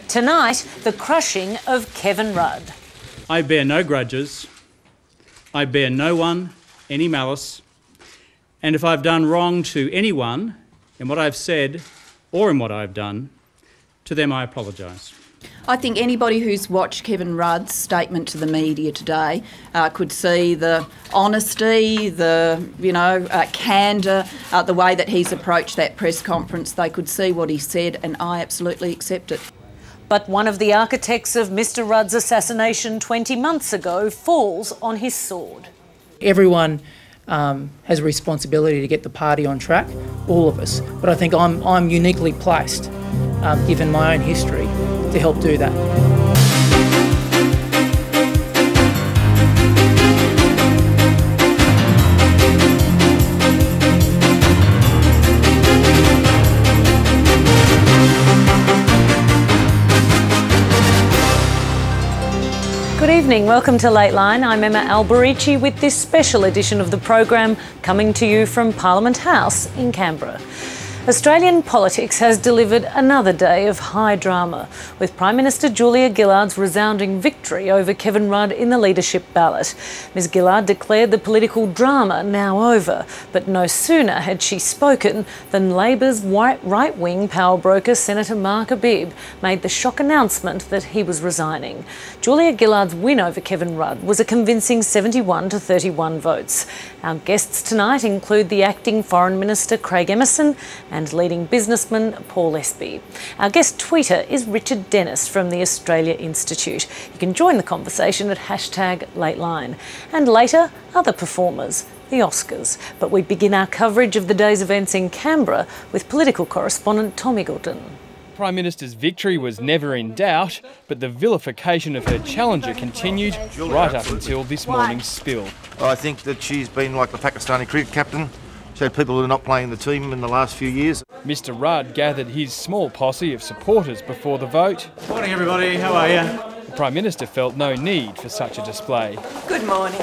Tonight, the crushing of Kevin Rudd. I bear no grudges. I bear no one any malice. And if I've done wrong to anyone in what I've said or in what I've done, to them I apologise. I think anybody who's watched Kevin Rudd's statement to the media today could see the honesty, the candour, the way that he's approached that press conference. They could see what he said, and I absolutely accept it. But one of the architects of Mr Rudd's assassination 20 months ago falls on his sword. Everyone has a responsibility to get the party on track, all of us. But I think I'm uniquely placed, given my own history, to help do that. Good evening, welcome to Lateline. I'm Emma Alberici with this special edition of the program coming to you from Parliament House in Canberra. Australian politics has delivered another day of high drama, with Prime Minister Julia Gillard's resounding victory over Kevin Rudd in the leadership ballot. Ms Gillard declared the political drama now over, but no sooner had she spoken than Labor's right-wing power broker Senator Mark Habib made the shock announcement that he was resigning. Julia Gillard's win over Kevin Rudd was a convincing 71 to 31 votes. Our guests tonight include the acting Foreign Minister Craig Emerson and leading businessman Paul Espie. Our guest tweeter is Richard Dennis from the Australia Institute. You can join the conversation at #LateLine. And later, other performers, the Oscars. But we begin our coverage of the day's events in Canberra with political correspondent Tom Eagleton. Prime Minister's victory was never in doubt, but the vilification of her challenger continued right up until this morning's spill. I think that she's been like the Pakistani cricket captain. She's had people who are not playing the team in the last few years. Mr Rudd gathered his small posse of supporters before the vote. Morning everybody, how are you? The Prime Minister felt no need for such a display. Good morning.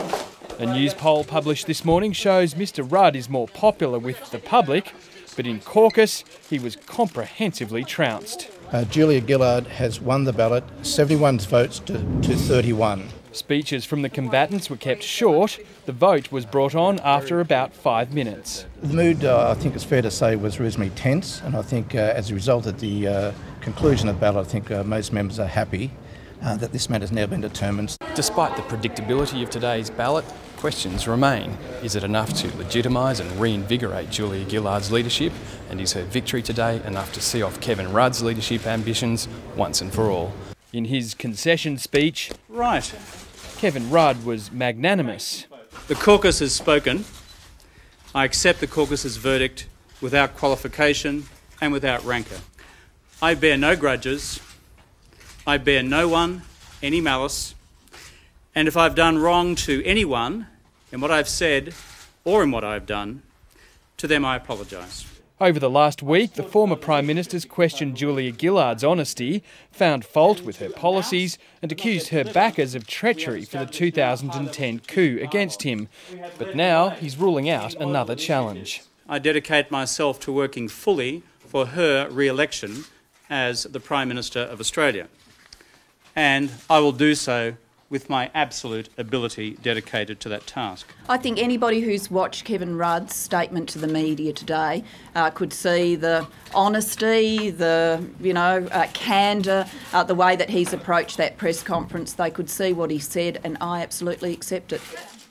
A news poll published this morning shows Mr Rudd is more popular with the public, but in caucus he was comprehensively trounced. Julia Gillard has won the ballot, 71 votes to 31. Speeches from the combatants were kept short. The vote was brought on after about 5 minutes. The mood, I think it's fair to say, was reasonably tense, and I think as a result of the conclusion of the ballot, I think most members are happy that this matter has now been determined. Despite the predictability of today's ballot, questions remain. Is it enough to legitimise and reinvigorate Julia Gillard's leadership? And is her victory today enough to see off Kevin Rudd's leadership ambitions once and for all? In his concession speech, Right. Kevin Rudd was magnanimous. The caucus has spoken. I accept the caucus's verdict without qualification and without rancour. I bear no grudges. I bear no one any malice. And if I've done wrong to anyone in what I've said or in what I've done, to them I apologise. Over the last week, the former Prime Minister's questioned Julia Gillard's honesty, found fault with her policies and accused her backers of treachery for the 2010 coup against him. But now he's ruling out another challenge. I dedicate myself to working fully for her re-election as the Prime Minister of Australia. And I will do so with my absolute ability dedicated to that task. I think anybody who's watched Kevin Rudd's statement to the media today could see the honesty, the candour, the way that he's approached that press conference. They could see what he said, and I absolutely accept it.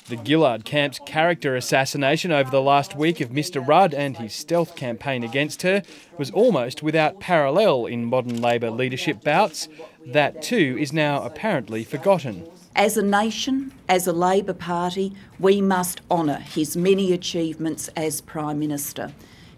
The Gillard camp's character assassination over the last week of Mr Rudd and his stealth campaign against her was almost without parallel in modern Labor leadership bouts. That too is now apparently forgotten. As a nation, as a Labor Party, we must honour his many achievements as Prime Minister.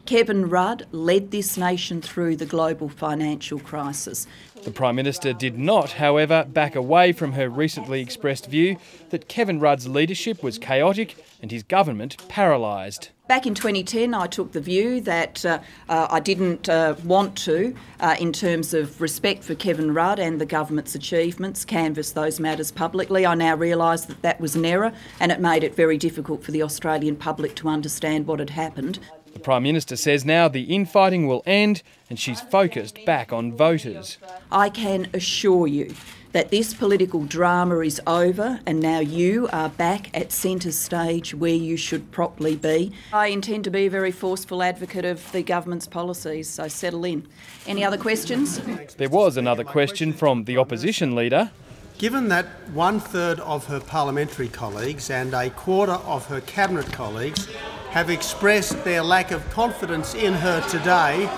Kevin Rudd led this nation through the global financial crisis. The Prime Minister did not, however, back away from her recently expressed view that Kevin Rudd's leadership was chaotic and his government paralysed. Back in 2010, I took the view that I didn't want to, in terms of respect for Kevin Rudd and the government's achievements, canvass those matters publicly. I now realise that that was an error, and it made it very difficult for the Australian public to understand what had happened. The The Prime Minister says now the infighting will end and she's focused back on voters. I can assure you that this political drama is over and now you are back at centre stage where you should properly be. I intend to be a very forceful advocate of the government's policies, so settle in. Any other questions? There was another question from the opposition leader. Given that 1/3 of her parliamentary colleagues and a quarter of her cabinet colleagues have expressed their lack of confidence in her today,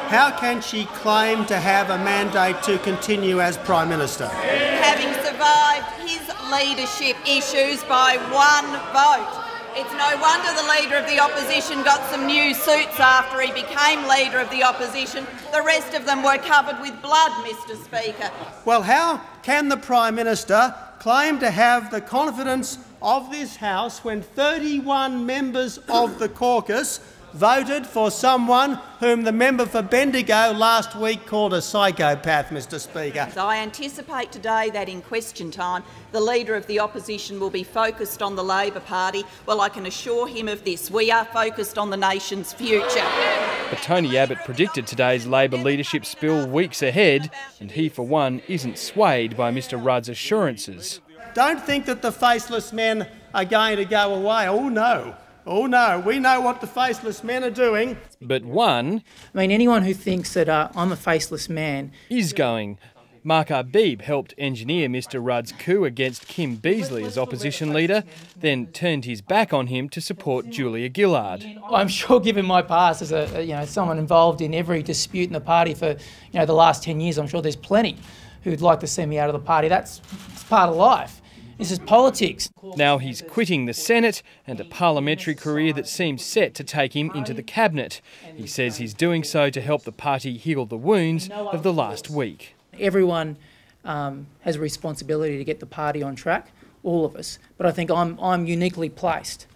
how can she claim to have a mandate to continue as Prime Minister? Having survived his leadership issues by one vote. It's no wonder the Leader of the Opposition got some new suits after he became Leader of the Opposition. The rest of them were covered with blood, Mr Speaker. Well, how can the Prime Minister claim to have the confidence of this House when 31 members of the caucus voted for someone whom the member for Bendigo last week called a psychopath, Mr Speaker? I anticipate today that in question time the Leader of the Opposition will be focused on the Labor Party. Well, I can assure him of this. We are focused on the nation's future. But Tony Abbott predicted today's Labor leadership spill weeks ahead, and he for one isn't swayed by Mr Rudd's assurances. Don't think that the faceless men are going to go away. Oh no. Oh no, we know what the faceless men are doing. But one... anyone who thinks that I'm a faceless man... is going. Mark Arbib helped engineer Mr Rudd's coup against Kim Beazley as opposition leader, then turned his back on him to support Julia Gillard. I'm sure, given my past as someone involved in every dispute in the party for the last 10 years, I'm sure there's plenty who'd like to see me out of the party. It's part of life. This is politics. Now he's quitting the Senate and a parliamentary career that seems set to take him into the Cabinet. He says he's doing so to help the party heal the wounds of the last week. Everyone has a responsibility to get the party on track, all of us. But I think I'm uniquely placed,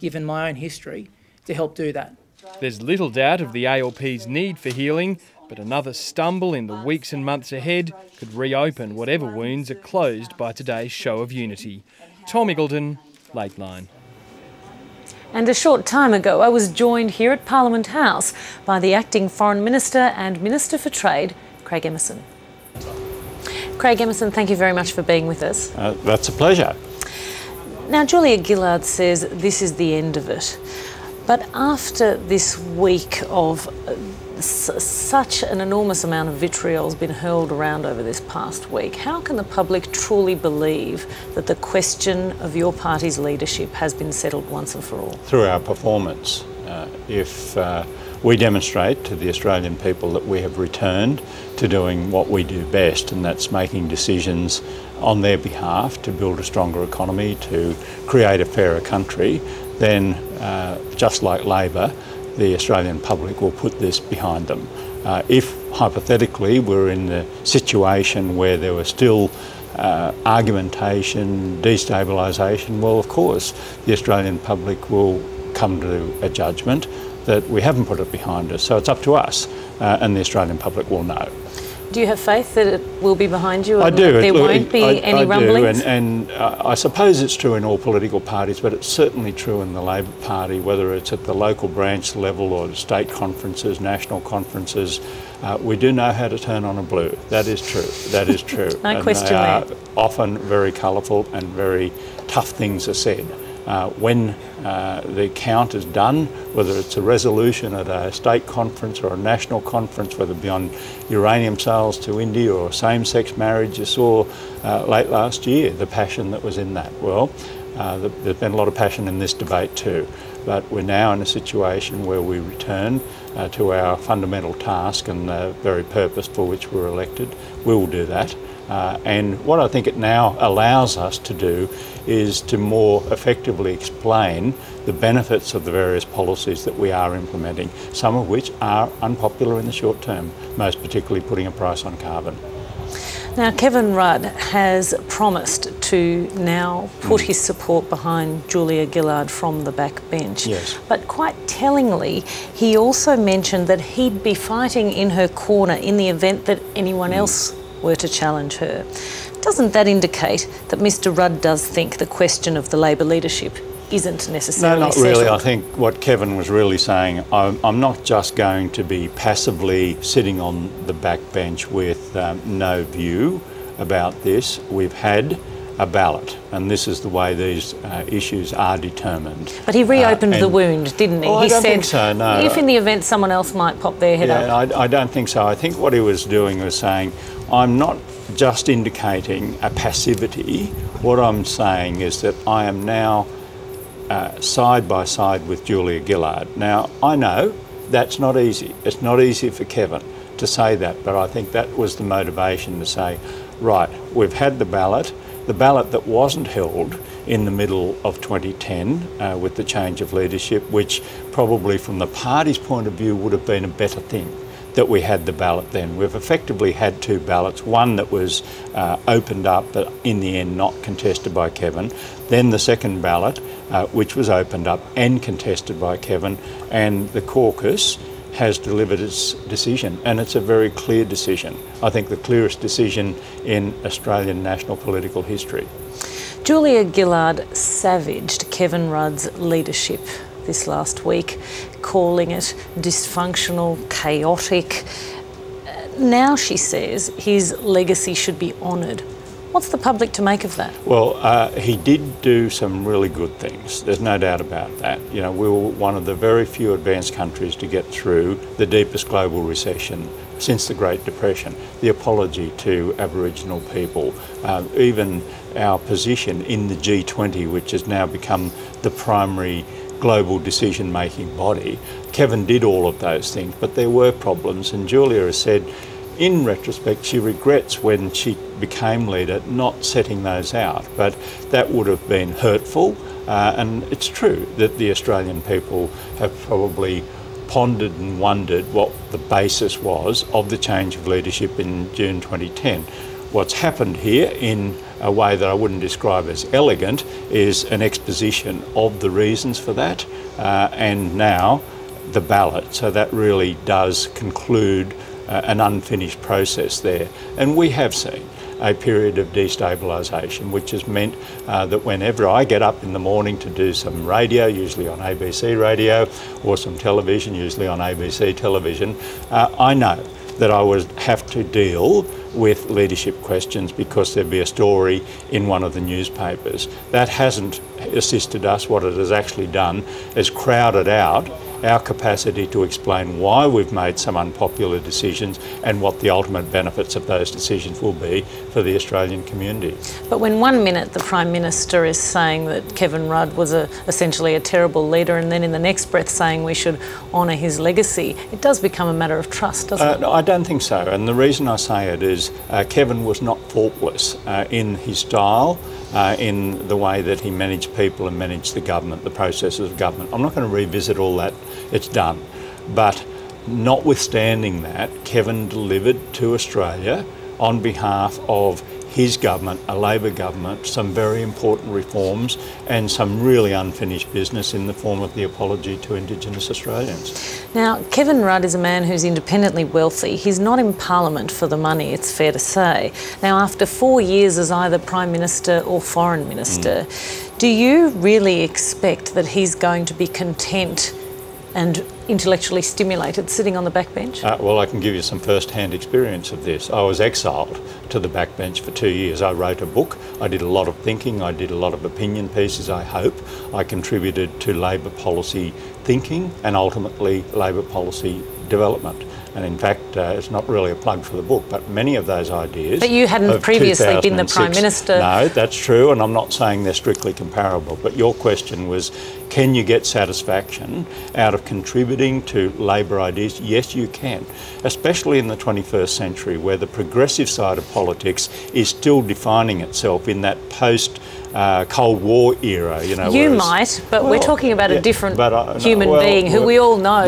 given my own history, to help do that. There's little doubt of the ALP's need for healing, but another stumble in the weeks and months ahead could reopen whatever wounds are closed by today's show of unity. Tom Iggulden, LateLine. And a short time ago, I was joined here at Parliament House by the Acting Foreign Minister and Minister for Trade, Craig Emerson. Craig Emerson, thank you very much for being with us. That's a pleasure. Now, Julia Gillard says this is the end of it. But after this week of such an enormous amount of vitriol has been hurled around over this past week, how can the public truly believe that the question of your party's leadership has been settled once and for all? Through our performance. If we demonstrate to the Australian people that we have returned to doing what we do best, and that's making decisions on their behalf to build a stronger economy, to create a fairer country, then just like Labor, the Australian public will put this behind them. If hypothetically we're in the situation where there was still argumentation, destabilisation, well, of course the Australian public will come to a judgment that we haven't put it behind us. So it's up to us, and the Australian public will know. Do you have faith that it will be behind you and I do. that there won't be any rumblings? And I suppose it's true in all political parties, but it's certainly true in the Labor Party, whether it's at the local branch level or state conferences, national conferences. We do know how to turn on a blue. That is true. That is true. No question there. Often very colourful and very tough things are said. When the count is done, whether it's a resolution at a state conference or a national conference, whether it be on uranium sales to India or same-sex marriage, you saw late last year the passion that was in that. Well, there's been a lot of passion in this debate too, but we're now in a situation where we return to our fundamental task and the very purpose for which we were elected. We will do that. And what I think it now allows us to do is to more effectively explain the benefits of the various policies that we are implementing, some of which are unpopular in the short term, most particularly putting a price on carbon. Now, Kevin Rudd has promised to now put his support behind Julia Gillard from the backbench. Yes. But quite tellingly, he also mentioned that he'd be fighting in her corner in the event that anyone else were to challenge her. Doesn't that indicate that Mr Rudd does think the question of the Labor leadership isn't necessarily No, not settled. really. I think what Kevin was really saying, I'm not just going to be passively sitting on the backbench with no view about this. We've had a ballot, and this is the way these issues are determined. But he reopened the wound, didn't he? Well, He I don't said, think so, no. if in the event someone else might pop their head up. I don't think so. I think what he was doing was saying, I'm not just indicating a passivity. What I'm saying is that I am now side by side with Julia Gillard. Now, I know that's not easy. It's not easy for Kevin to say that, but I think that was the motivation to say, right, we've had the ballot that wasn't held in the middle of 2010 with the change of leadership, which probably from the party's point of view would have been a better thing that we had the ballot then. We've effectively had two ballots, one that was opened up but in the end not contested by Kevin, then the second ballot which was opened up and contested by Kevin, and the caucus has delivered its decision, and it's a very clear decision. I think the clearest decision in Australian national political history. Julia Gillard savaged Kevin Rudd's leadership this last week, calling it dysfunctional, chaotic. Now she says his legacy should be honoured. What's the public to make of that? Well, he did do some really good things. There's no doubt about that. You know, we were one of the very few advanced countries to get through the deepest global recession since the Great Depression. The apology to Aboriginal people, even our position in the G20, which has now become the primary global decision-making body. Kevin did all of those things, but there were problems, and Julia has said, in retrospect, she regrets when she became leader not setting those out, but that would have been hurtful, and it's true that the Australian people have probably pondered and wondered what the basis was of the change of leadership in June 2010. What's happened here, in a way that I wouldn't describe as elegant, is an exposition of the reasons for that, and now the ballot. So that really does conclude an unfinished process there. And we have seen a period of destabilisation, which has meant that whenever I get up in the morning to do some radio, usually on ABC radio, or some television, usually on ABC television, I know that I would have to deal with leadership questions because there'd be a story in one of the newspapers. That hasn't assisted us. What it has actually done is crowded out our capacity to explain why we've made some unpopular decisions and what the ultimate benefits of those decisions will be for the Australian community. But when 1 minute the Prime Minister is saying that Kevin Rudd was essentially a terrible leader, and then in the next breath saying we should honour his legacy, it does become a matter of trust, doesn't it? No, I don't think so, and the reason I say it is Kevin was not faultless in his style, in the way that he managed people and managed the government, the processes of government. I'm not going to revisit all that, it's done. But notwithstanding that, Kevin delivered to Australia on behalf of his government, a Labor government, some very important reforms and some really unfinished business in the form of the apology to Indigenous Australians. Now, Kevin Rudd is a man who's independently wealthy. He's not in Parliament for the money, it's fair to say. Now, after 4 years as either Prime Minister or Foreign Minister, do you really expect that he's going to be content and intellectually stimulated sitting on the backbench? Well, I can give you some first-hand experience of this. I was exiled to the backbench for 2 years. I wrote a book, I did a lot of thinking, I did a lot of opinion pieces, I hope. I contributed to Labor policy thinking and ultimately Labor policy development. And in fact, it's not really a plug for the book, but many of those ideas... But you hadn't previously been the Prime Minister. No, that's true, and I'm not saying they're strictly comparable. But your question was, can you get satisfaction out of contributing to Labor ideas? Yes, you can, especially in the 21st century, where the progressive side of politics is still defining itself in that post-Cold War era. You know, you might, but we're talking about a different human being who we all know